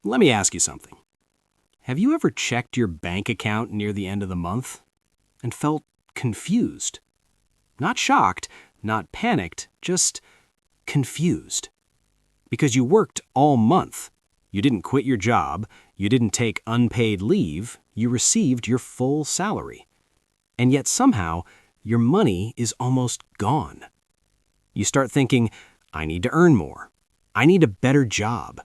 Let me ask you something. Have you ever checked your bank account near the end of the month and felt confused? Not shocked, not panicked, just confused. Because you worked all month. You didn't quit your job, you didn't take unpaid leave, you received your full salary. And yet somehow, your money is almost gone. You start thinking, I need to earn more. I need a better job.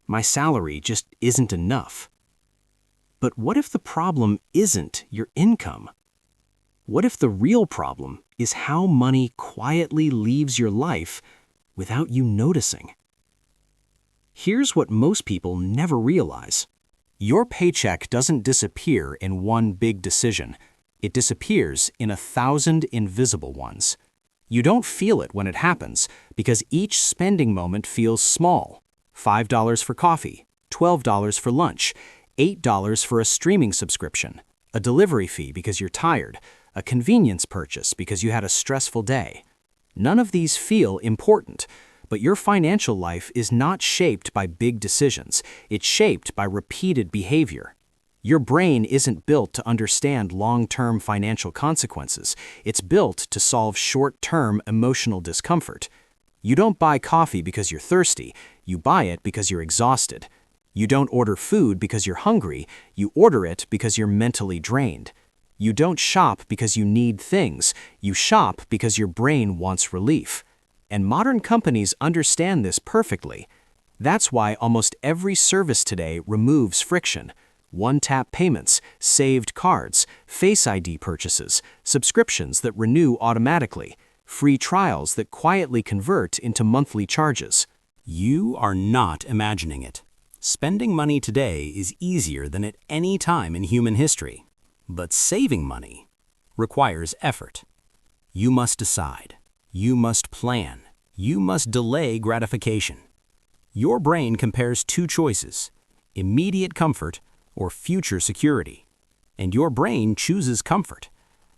My salary just isn't enough. But what if the problem isn't your income? What if the real problem is how money quietly leaves your life without you noticing? Here's what most people never realize. Your paycheck doesn't disappear in one big decision. It disappears in 1,000 invisible ones. You don't feel it when it happens because each spending moment feels small. $5 for coffee, $12 for lunch, $8 for a streaming subscription, a delivery fee because you're tired, a convenience purchase because you had a stressful day. None of these feel important, but your financial life is not shaped by big decisions. It's shaped by repeated behavior. Your brain isn't built to understand long-term financial consequences. It's built to solve short-term emotional discomfort. You don't buy coffee because you're thirsty. You buy it because you're exhausted. You don't order food because you're hungry. You order it because you're mentally drained. You don't shop because you need things. You shop because your brain wants relief. And modern companies understand this perfectly. That's why almost every service today removes friction. One-tap payments, saved cards, Face ID purchases, subscriptions that renew automatically, free trials that quietly convert into monthly charges. You are not imagining it. Spending money today is easier than at any time in human history. But saving money requires effort. You must decide. You must plan. You must delay gratification. Your brain compares two choices: immediate comfort or future security. And your brain chooses comfort,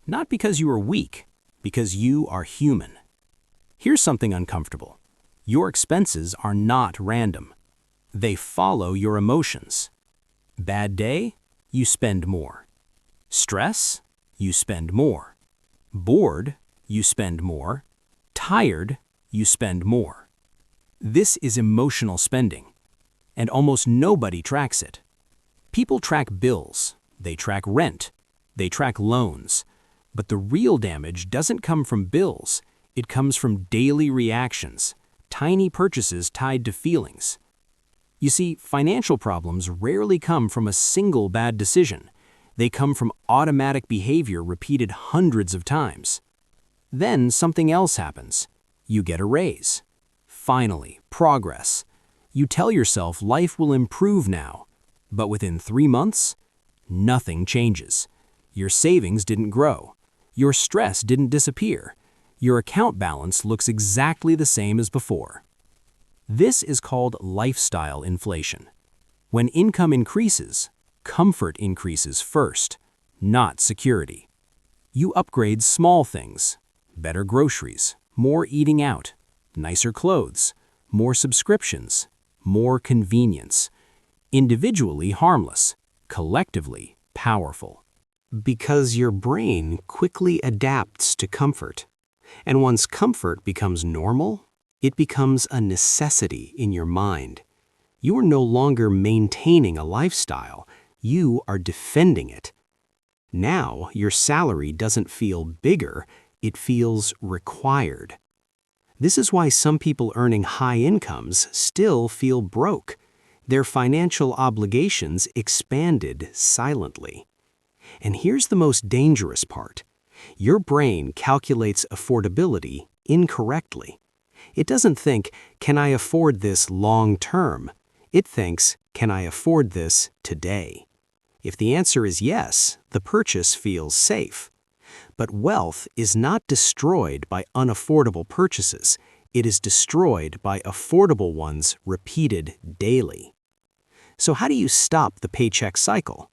not because you are weak, because you are human. Here's something uncomfortable. Your expenses are not random. They follow your emotions. Bad day, you spend more. Stress, you spend more. Bored, you spend more. Tired, you spend more. This is emotional spending, and almost nobody tracks it. People track bills, they track rent, they track loans, but the real damage doesn't come from bills. It comes from daily reactions, tiny purchases tied to feelings. You see, financial problems rarely come from a single bad decision. They come from automatic behavior repeated hundreds of times. Then something else happens. You get a raise. Finally, progress. You tell yourself life will improve now. But within 3 months, nothing changes. Your savings didn't grow. Your stress didn't disappear. Your account balance looks exactly the same as before. This is called lifestyle inflation. When income increases, comfort increases first, not security. You upgrade small things: better groceries, more eating out, nicer clothes, more subscriptions, more convenience. Individually harmless, collectively powerful. Because your brain quickly adapts to comfort. And once comfort becomes normal, it becomes a necessity in your mind. You are no longer maintaining a lifestyle, you are defending it. Now, your salary doesn't feel bigger, it feels required. This is why some people earning high incomes still feel broke. Their financial obligations expanded silently. And here's the most dangerous part. Your brain calculates affordability incorrectly. It doesn't think, can I afford this long term? It thinks, can I afford this today? If the answer is yes, the purchase feels safe. But wealth is not destroyed by unaffordable purchases. It is destroyed by affordable ones repeated daily. So how do you stop the paycheck cycle?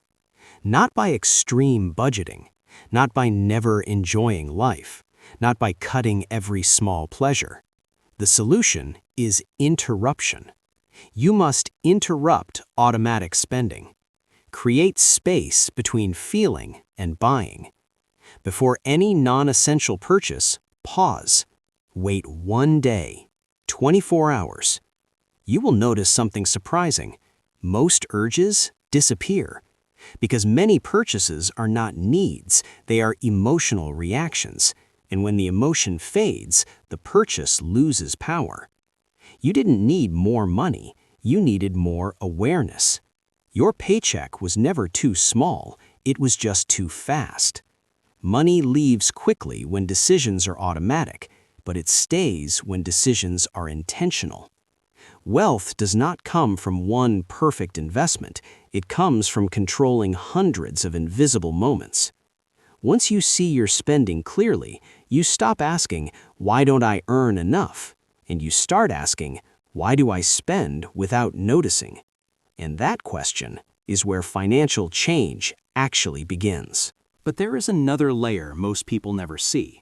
Not by extreme budgeting, not by never enjoying life, not by cutting every small pleasure. The solution is interruption. You must interrupt automatic spending. Create space between feeling and buying. Before any non-essential purchase, pause. Wait 1 day, 24 hours. You will notice something surprising. Most urges disappear. Because many purchases are not needs, they are emotional reactions. And when the emotion fades, the purchase loses power. You didn't need more money, you needed more awareness. Your paycheck was never too small, it was just too fast. Money leaves quickly when decisions are automatic, but it stays when decisions are intentional. Wealth does not come from one perfect investment, it comes from controlling hundreds of invisible moments. Once you see your spending clearly, you stop asking, "Why don't I earn enough?" And you start asking, "Why do I spend without noticing?" And that question is where financial change actually begins. But there is another layer most people never see.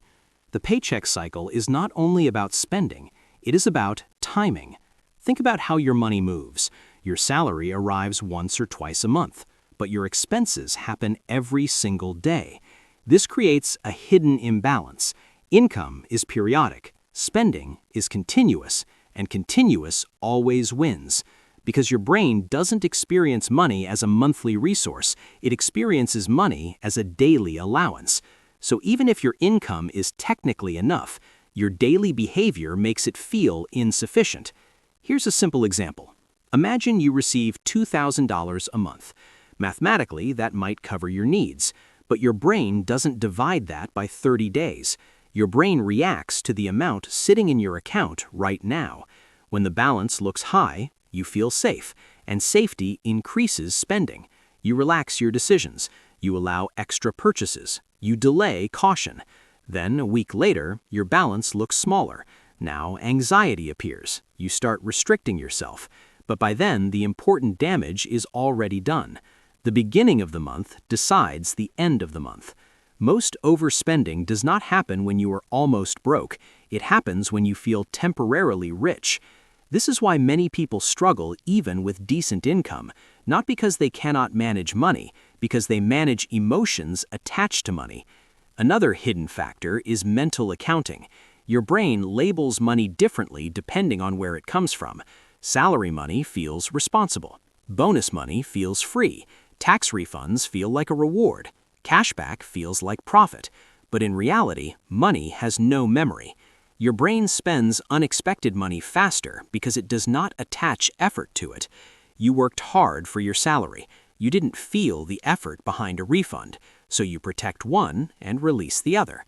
The paycheck cycle is not only about spending, it is about timing. Think about how your money moves. Your salary arrives once or twice a month, but your expenses happen every single day. This creates a hidden imbalance. Income is periodic, spending is continuous, and continuous always wins. Because your brain doesn't experience money as a monthly resource, it experiences money as a daily allowance. So even if your income is technically enough, your daily behavior makes it feel insufficient. Here's a simple example. Imagine you receive $2,000 a month. Mathematically, that might cover your needs, but your brain doesn't divide that by 30 days. Your brain reacts to the amount sitting in your account right now. When the balance looks high, you feel safe, and safety increases spending. You relax your decisions. You allow extra purchases. You delay caution. Then, a week later, your balance looks smaller. Now, anxiety appears. You start restricting yourself. But by then, the important damage is already done. The beginning of the month decides the end of the month. Most overspending does not happen when you are almost broke. It happens when you feel temporarily rich. This is why many people struggle even with decent income, not because they cannot manage money, because they manage emotions attached to money. Another hidden factor is mental accounting. Your brain labels money differently depending on where it comes from. Salary money feels responsible. Bonus money feels free. Tax refunds feel like a reward. Cashback feels like profit. But in reality, money has no memory. Your brain spends unexpected money faster because it does not attach effort to it. You worked hard for your salary. You didn't feel the effort behind a refund, so you protect one and release the other.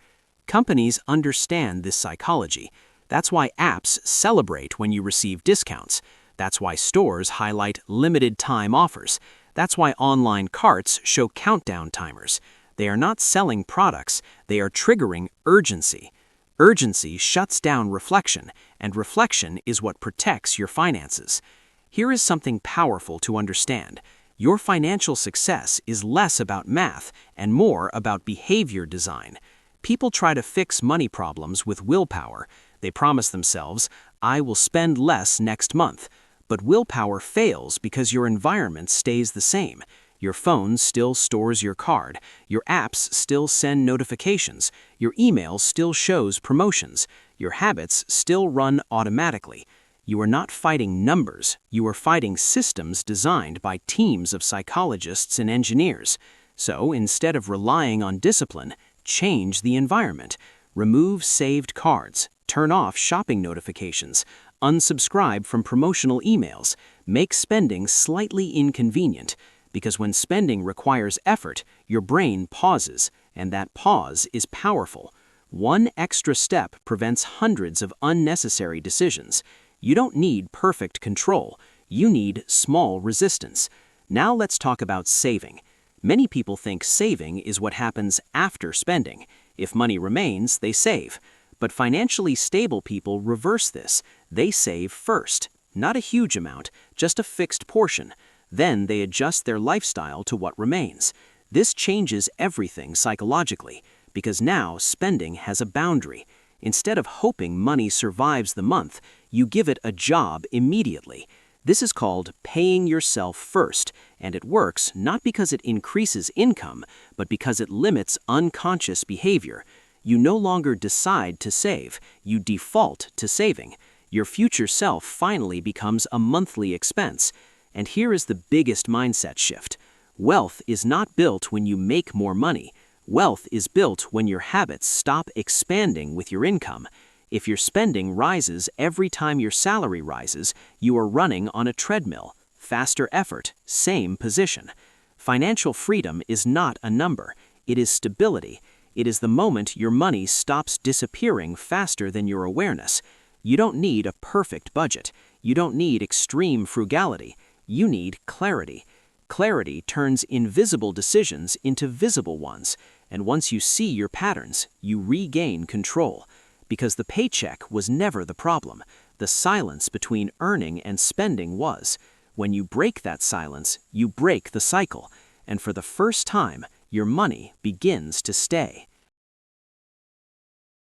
Companies understand this psychology. That's why apps celebrate when you receive discounts. That's why stores highlight limited time offers. That's why online carts show countdown timers. They are not selling products, they are triggering urgency. Urgency shuts down reflection, and reflection is what protects your finances. Here is something powerful to understand. Your financial success is less about math and more about behavior design. People try to fix money problems with willpower. They promise themselves, "I will spend less next month." But willpower fails because your environment stays the same. Your phone still stores your card, your apps still send notifications, your email still shows promotions, your habits still run automatically. You are not fighting numbers, you are fighting systems designed by teams of psychologists and engineers. So instead of relying on discipline, change the environment. Remove saved cards, turn off shopping notifications, unsubscribe from promotional emails, make spending slightly inconvenient. Because when spending requires effort, your brain pauses, and that pause is powerful. One extra step prevents hundreds of unnecessary decisions. You don't need perfect control, you need small resistance. Now let's talk about saving. Many people think saving is what happens after spending. If money remains, they save. But financially stable people reverse this. They save first. Not a huge amount, just a fixed portion. Then they adjust their lifestyle to what remains. This changes everything psychologically, because now spending has a boundary. Instead of hoping money survives the month, you give it a job immediately. This is called paying yourself first, and it works not because it increases income, but because it limits unconscious behavior. You no longer decide to save, you default to saving. Your future self finally becomes a monthly expense. And here is the biggest mindset shift. Wealth is not built when you make more money. Wealth is built when your habits stop expanding with your income. If your spending rises every time your salary rises, you are running on a treadmill. Faster effort, same position. Financial freedom is not a number. It is stability. It is the moment your money stops disappearing faster than your awareness. You don't need a perfect budget. You don't need extreme frugality. You need clarity. Clarity turns invisible decisions into visible ones, and once you see your patterns, you regain control. Because the paycheck was never the problem. The silence between earning and spending was. When you break that silence, you break the cycle, and for the first time, your money begins to stay.